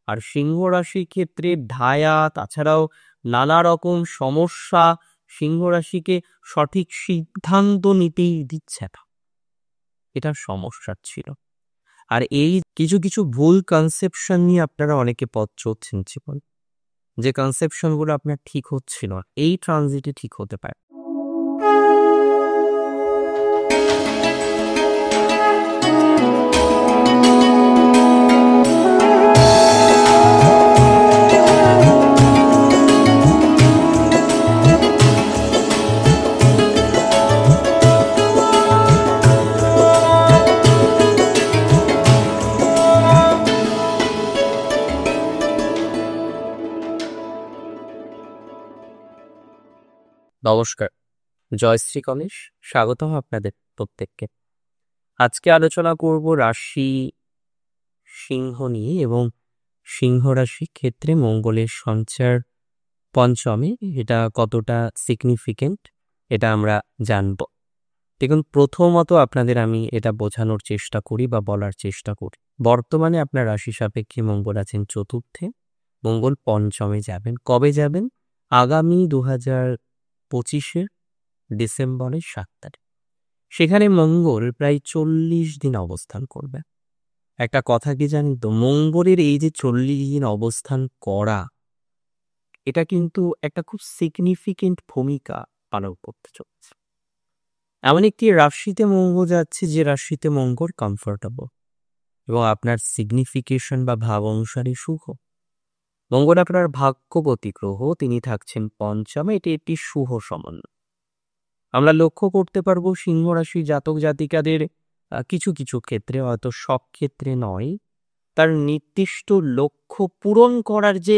আর সিংহ রাশির ক্ষেত্রে ধায়া, তাছাড়াও নানা রকম সমস্যা সিংহ রাশিকে সঠিক সিদ্ধান্ত নিতেই দিচ্ছে না। এটা সমস্যা ছিল। আর এই কিছু কিছু ভুল কনসেপশন নিয়ে আপনারা অনেকে পথ চলছেন জীবন, যে কনসেপশন গুলো আপনার ঠিক হচ্ছিল না, এই ট্রানজিটে ঠিক হতে পারে। নমস্কার, জয়শ্রী কলেজ, স্বাগতম আপনাদের প্রত্যেককে। আজকে আলোচনা করব রাশি সিংহ নিয়ে এবং সিংহ রাশির ক্ষেত্রে মঙ্গলের সঞ্চার পঞ্চমে এটা কতটা সিগনিফিকেন্ট এটা আমরা জানব। দেখুন, প্রথমত আপনাদের আমি এটা বোঝানোর চেষ্টা করি বা বলার চেষ্টা করি, বর্তমানে আপনার রাশি সাপেক্ষে মঙ্গল আছেন চতুর্থে, মঙ্গল পঞ্চমে যাবেন। কবে যাবেন? আগামী 2025 ডিসেম্বরের 7 তারিখ। সেখানে মঙ্গল প্রায় 40 দিন অবস্থান করবে। একটা কথা কি জানেন তো, মঙ্গলের এই যে 40 দিন অবস্থান করা, এটা কিন্তু একটা খুব সিগনিফিকেন্ট ভূমিকা পালন করতে চলেছে। এমন একটি রাশিতে মঙ্গল যাচ্ছে যে রাশিতে মঙ্গল কমফোর্টেবল এবং আপনার সিগনিফিকেশন বা ভাব অনুসারে শুভ। মঙ্গল আপনার ভাগ্যবতী গ্রহ, তিনি থাকছেন পঞ্চমে, এটি একটি শুভ সমন্বয়। আমরা লক্ষ্য করতে পারবো সিংহ রাশি জাতক জাতিকাদের কিছু কিছু ক্ষেত্রে, হয়তো সব ক্ষেত্রে নয়, তার নির্দিষ্ট লক্ষ্য পূরণ করার যে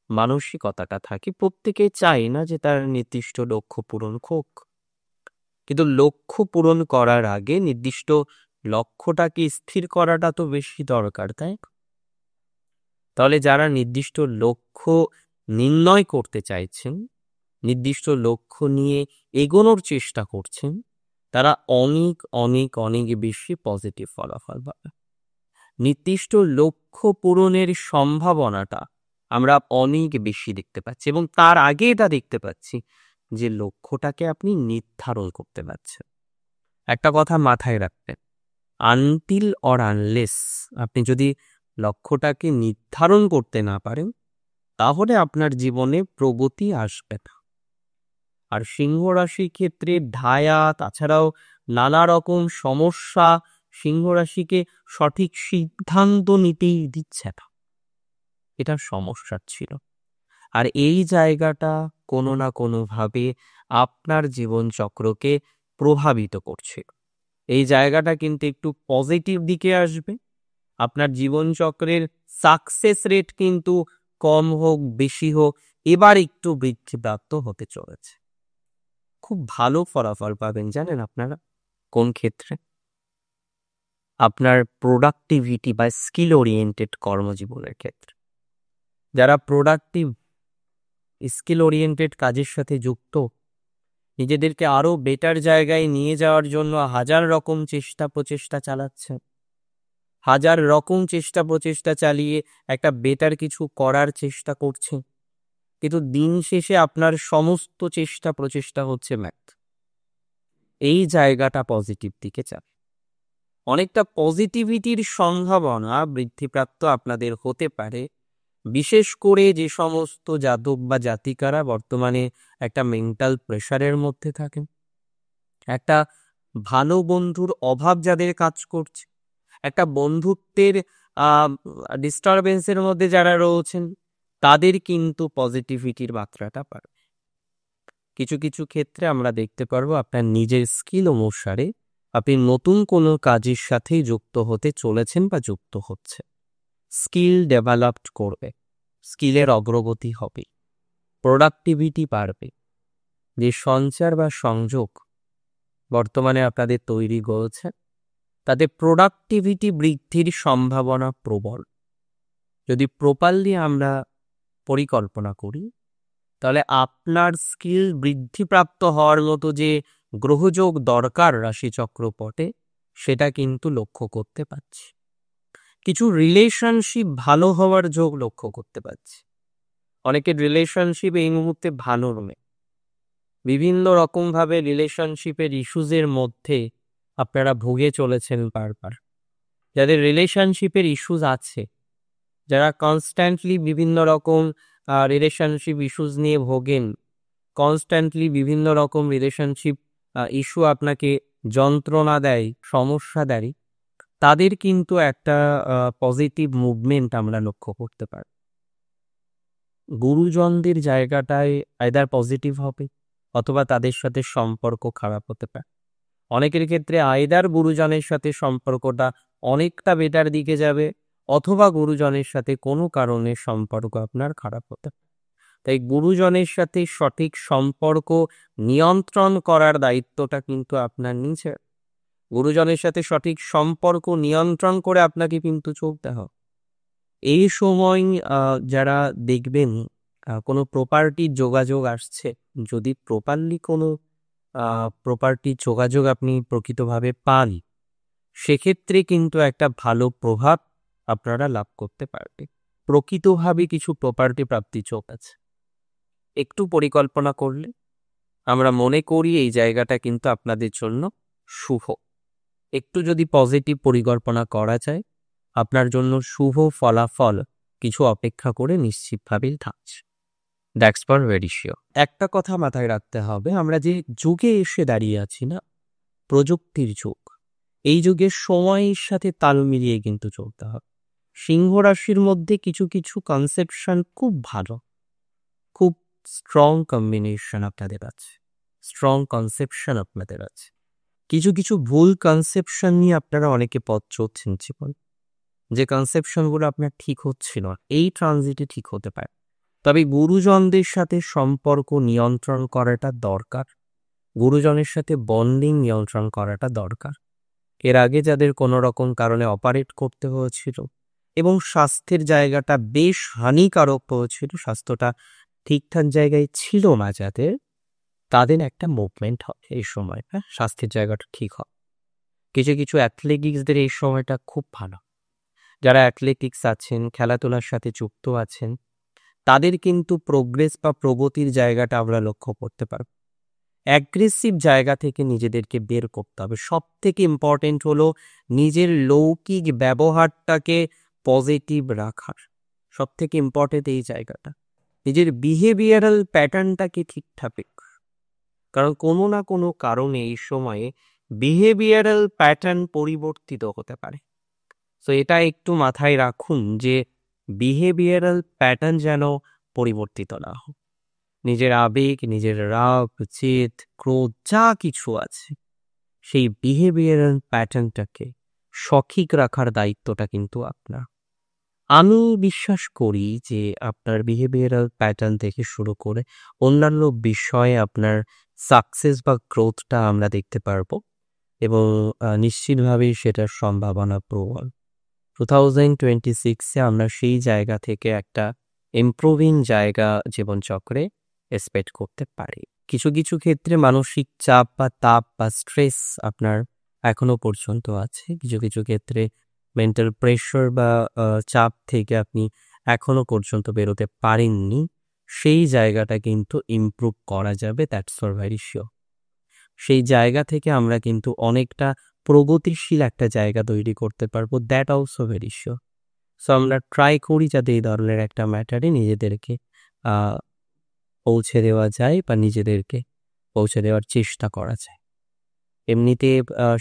মানসিকতাটা থাকে, প্রত্যেকে চায় না যে তার নির্দিষ্ট লক্ষ্য পূরণ হোক, কিন্তু লক্ষ্য পূরণ করার আগে নির্দিষ্ট লক্ষ্যটাকে স্থির করাটা তো বেশি দরকার, তাই? তাহলে যারা নির্দিষ্ট লক্ষ্য নির্ণয় করতে চাইছেন, নির্দিষ্ট লক্ষ্য নিয়ে এগোনোর চেষ্টা করছেন, তারা অনেক অনেক অনেক বেশি পজিটিভ ফলাফল পাবে। নির্দিষ্ট লক্ষ্য পূরণের সম্ভাবনাটা আমরা অনেক বেশি দেখতে পাচ্ছি, এবং তার আগে এটা দেখতে পাচ্ছি যে লক্ষ্যটাকে আপনি নির্ধারণ করতে পারছেন। একটা কথা মাথায় রাখবেন, আনটিল অর আনলেস আপনি যদি লক্ষ্যটাকে নির্ধারণ করতে না পারেন, তাহলে আপনার জীবনে প্রগতি আসবে না। আর সিংহ রাশির ক্ষেত্রে ধায়া, তাছাড়াও নানা রকম সমস্যা সিংহ রাশিকে সঠিক সিদ্ধান্ত নিতেই দিচ্ছে না। এটা সমস্যা ছিল। আর এই জায়গাটা কোনো না কোনোভাবে আপনার জীবনচক্রকে প্রভাবিত করছে। এই জায়গাটা কিন্তু একটু পজিটিভ দিকে আসবে। আপনার জীবনচক্রের সাকসেস রেট কিন্তু কম হোক বেশি হোক, এবার একটু বৃদ্ধিপ্রাপ্ত হতে চলেছে। খুব ভালো ফলাফল পাবেন জানেন আপনারা কোন ক্ষেত্রে? আপনার প্রোডাক্টিভিটি বা স্কিল ওরিয়েন্টেড কর্মজীবনের ক্ষেত্রে। যারা প্রোডাক্টিভ স্কিল ওরিয়েন্টেড কাজের সাথে যুক্ত, নিজেদেরকে আরো বেটার জায়গায় নিয়ে যাওয়ার জন্য হাজার রকম চেষ্টা প্রচেষ্টা চালাচ্ছেন, হাজার রকম চেষ্টা প্রচেষ্টা চালিয়ে একটা বেটার কিছু করার চেষ্টা করছেন, কিন্তু দিন শেষে আপনার সমস্ত চেষ্টা প্রচেষ্টা হচ্ছে ম্যাথ। এই জায়গাটা পজিটিভ দিকে যাবে। অনেকটা পজিটিভিটির সম্ভাবনা বৃদ্ধিপ্রাপ্ত আপনাদের হতে পারে, বিশেষ করে যে সমস্ত জাতক বা জাতিকারা বর্তমানে একটা মেন্টাল প্রেশারের মধ্যে থাকেন, একটা ভালো বন্ধুর অভাব যাদের কাজ করছে, একটা বন্ধুত্বের ডিস্টারবেন্সের মধ্যে যারা রয়েছেন, তাদের কিন্তু পজিটিভিটির মাত্রাটা বাড়বে। কিছু কিছু ক্ষেত্রে আমরা দেখতে পারবো আপনার নিজের স্কিল অনুসারে আপনি নতুন কোনো কাজের সাথেই যুক্ত হতে চলেছেন বা যুক্ত হচ্ছে। স্কিল ডেভেলপড করবে, স্কিলের অগ্রগতি হবে, প্রোডাক্টিভিটি বাড়বে। যে সঞ্চার বা সংযোগ বর্তমানে আপনাদের তৈরি হয়েছে, তাতে প্রোডাক্টিভিটি বৃদ্ধির সম্ভাবনা প্রবল। যদি প্রপারলি আমরা পরিকল্পনা করি, তাহলে আপনার স্কিল বৃদ্ধিপ্রাপ্ত হওয়ার মতো যে গ্রহযোগ দরকার রাশিচক্র পটে, সেটা কিন্তু লক্ষ্য করতে পারছি। কিছু রিলেশনশিপ ভালো হওয়ার যোগ লক্ষ্য করতে পারছি। অনেকের রিলেশনশিপ এই মুহূর্তে ভালো নয়। বিভিন্ন রকমভাবে রিলেশনশিপের ইস্যুজের মধ্যে আপনারা ভুগে চলেছেন বারবার। যাদের রিলেশনশিপের ইস্যুজ আছে, যারা কনস্ট্যান্টলি বিভিন্ন রকম রিলেশনশিপ ইস্যুজ নিয়ে ভোগেন, কনস্ট্যান্টলি বিভিন্ন রকম রিলেশনশিপ ইস্যু আপনাকে যন্ত্রণা দেয়, সমস্যা দেয়, তাদের কিন্তু একটা পজিটিভ মুভমেন্ট আমরা লক্ষ্য করতে পারি। গুরুজনদের জায়গাটায় আইদার পজিটিভ হবে অথবা তাদের সাথে সম্পর্ক খারাপ হতে পারে। অনেকের ক্ষেত্রে আইদার গুরুজনের সাথে সম্পর্কটা অনেকটা বেটার দিকে যাবে অথবা গুরুজনের সাথে কোনো কারণে সম্পর্ক আপনার খারাপ হতে পারে। তাই গুরুজনের সাথে সঠিক সম্পর্ক নিয়ন্ত্রণ করার দায়িত্বটা কিন্তু আপনার নিজের। গুরুজনের সাথে সঠিক সম্পর্ক নিয়ন্ত্রণ করে আপনাকে কিন্তু চলতে হবে। এই সময় যারা দেখবেন কোনো প্রপার্টির যোগাযোগ আসছে, যদি প্রপারলি কোনো প্রপার্টির যোগাযোগ আপনি প্রকৃতভাবে পান, সেক্ষেত্রে কিন্তু একটা ভালো প্রভাব আপনারা লাভ করতে পারবে। প্রকৃতভাবে কিছু প্রপার্টি প্রাপ্তির যোগ আছে। একটু পরিকল্পনা করলে আমরা মনে করি এই জায়গাটা কিন্তু আপনাদের জন্য শুভ। একটু যদি পজিটিভ পরিকল্পনা করা যায়, আপনার জন্য শুভ ফলাফল কিছু অপেক্ষা করে নিশ্চিতভাবেই থাকছে। That's for very sure. একটা কথা মাথায় রাখতে হবে, আমরা যে যুগে এসে দাঁড়িয়ে আছি না, প্রযুক্তির যুগ, এই যুগের সময়ের সাথে তাল মিলিয়ে কিন্তু চলতে হবে। সিংহ রাশির মধ্যে কিছু কিছু কনসেপশন খুব ভালো, খুব স্ট্রং কম্বিনেশন আপনাদের আছে, স্ট্রং কনসেপশন আপনাদের আছে। কিছু কিছু ভুল কনসেপশন নিয়ে আপনারা অনেকে পথ চলছেন জীবন, যে কনসেপশনগুলো আপনার ঠিক হচ্ছিল এই ট্রানজিটে ঠিক হতে পারে। তবে গুরুজনদের সাথে সম্পর্ক নিয়ন্ত্রণ করাটা দরকার, গুরুজনের সাথে বন্ডিং নিয়ন্ত্রণ করাটা দরকার। এর আগে যাদের কোনো রকম কারণে অপারেট করতে হয়েছিল এবং স্বাস্থ্যের জায়গাটা বেশ হানিকারক হয়েছিল, স্বাস্থ্যটা ঠিকঠাক জায়গায় ছিল না যাদের, তাদের একটা মুভমেন্ট হয় এই সময়। স্বাস্থ্যের জায়গাটা ঠিক হয়। কিছু কিছু অ্যাথলেটিক্সদের এই সময়টা খুব ভালো। যারা অ্যাথলেটিক্স আছেন, খেলাধুলার সাথে যুক্ত আছেন, তাদের কিন্তু প্রোগ্রেস বা প্রগতির জায়গাটা আমরা লক্ষ্য করতে পারব। অ্যাগ্রেসিভ জায়গা থেকে নিজেদেরকে বের করতে হবে। সব থেকে ইম্পর্টেন্ট হলো নিজের লৌকিক ব্যবহারটাকে পজিটিভ রাখার। সব থেকে ইম্পর্টেন্ট এই জায়গাটা, নিজের বিহেভিয়ারাল প্যাটার্নটাকে ঠিকঠাক, কারণ কোনো না কোনো কারণে এই সময়ে বিহেভিয়ারাল প্যাটার্ন পরিবর্তিত হতে পারে। সো এটা একটু মাথায় রাখুন যে বিহেভিয়ারাল প্যাটার্ন যেন পরিবর্তিত না হয়। নিজের আবেগ, নিজের রাগ, জেদ, ক্রোধ যা কিছু আছে, সেই বিহেভিয়ারাল প্যাটার্নটাকে সঠিক রাখার দায়িত্বটা কিন্তু আপনার। আমি বিশ্বাস করি যে আপনার বিহেভিয়ারাল প্যাটার্ন থেকে শুরু করে অন্যান্য বিষয়ে আপনার সাকসেস বা গ্রোথটা আমরা দেখতে পারবো এবং নিশ্চিতভাবেই সেটার সম্ভাবনা প্রবল। 2026-এ আমরা সেই জায়গা থেকে একটা ইমপ্রুভিং জায়গা জীবনচক্রে এক্সপেক্ট করতে পারি। কিছু কিছু ক্ষেত্রে মানসিক চাপ বা তাপ বা স্ট্রেস আপনার এখনো পর্যন্ত আছে। কিছু কিছু ক্ষেত্রে মেন্টাল প্রেশার বা চাপ থেকে আপনি এখনো পর্যন্ত বেরোতে পারেননি। সেই জায়গাটা কিন্তু ইমপ্রুভ করা যাবে, দ্যাটস ফর ভেরি শিওর। সেই জায়গা থেকে আমরা কিন্তু অনেকটা প্রগতিশীল একটা জায়গা তৈরি করতে পারবো, that also very sure. So আমরা ট্রাই করি যাতে এই ধরনের একটা ম্যাটারে নিজেদেরকে পৌঁছে দেওয়া যায় বা নিজেদেরকে পৌঁছে দেওয়ার চেষ্টা করা যায়। এমনিতে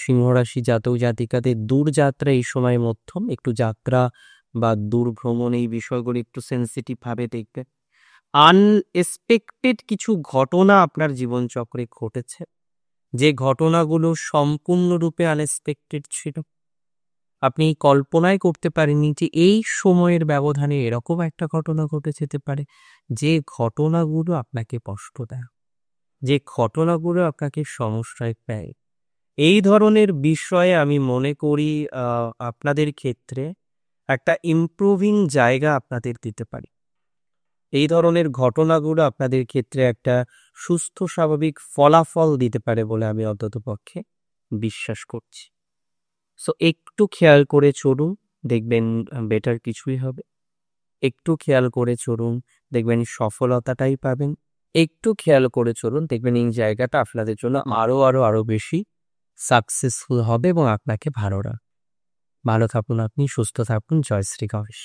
সিংহরাশি জাতক জাতিকাদের দূরযাত্রা এই সময় মধ্যম, একটু যাত্রা বা দূর ভ্রমণ এই বিষয়গুলো একটু সেন্সিটিভভাবে দেখবে। আনএক্সপেক্টেড কিছু ঘটনা আপনার জীবনচক্রে ঘটেছে, যে ঘটনাগুলো সম্পূর্ণরূপে আনএক্সপেক্টেড ছিল। আপনি কল্পনাই করতে পারেননি যে এই সময়ের ব্যবধানে এরকম একটা ঘটনা ঘটে যেতে পারে, যে ঘটনাগুলো আপনাকে কষ্ট দেয়, যে ঘটনাগুলো আপনাকে সমস্যায় ফেলে। এই ধরনের বিষয়ে আমি মনে করি আপনাদের ক্ষেত্রে একটা ইমপ্রুভিং জায়গা আপনাদের দিতে পারি। এই ধরনের ঘটনাগুলো আপনাদের ক্ষেত্রে একটা সুস্থ স্বাভাবিক ফলাফল দিতে পারে বলে আমি অন্ততপক্ষে বিশ্বাস করছি। সো একটু খেয়াল করে চলুন, দেখবেন বেটার কিছুই হবে। একটু খেয়াল করে চলুন, দেখবেন সফলতাটাই পাবেন। একটু খেয়াল করে চলুন, দেখবেন এই জায়গাটা আপনাদের জন্য আরো বেশি সাকসেসফুল হবে এবং আপনাকে ভালো থাকুন আপনি, সুস্থ থাকুন। জয় শ্রী গণেশ।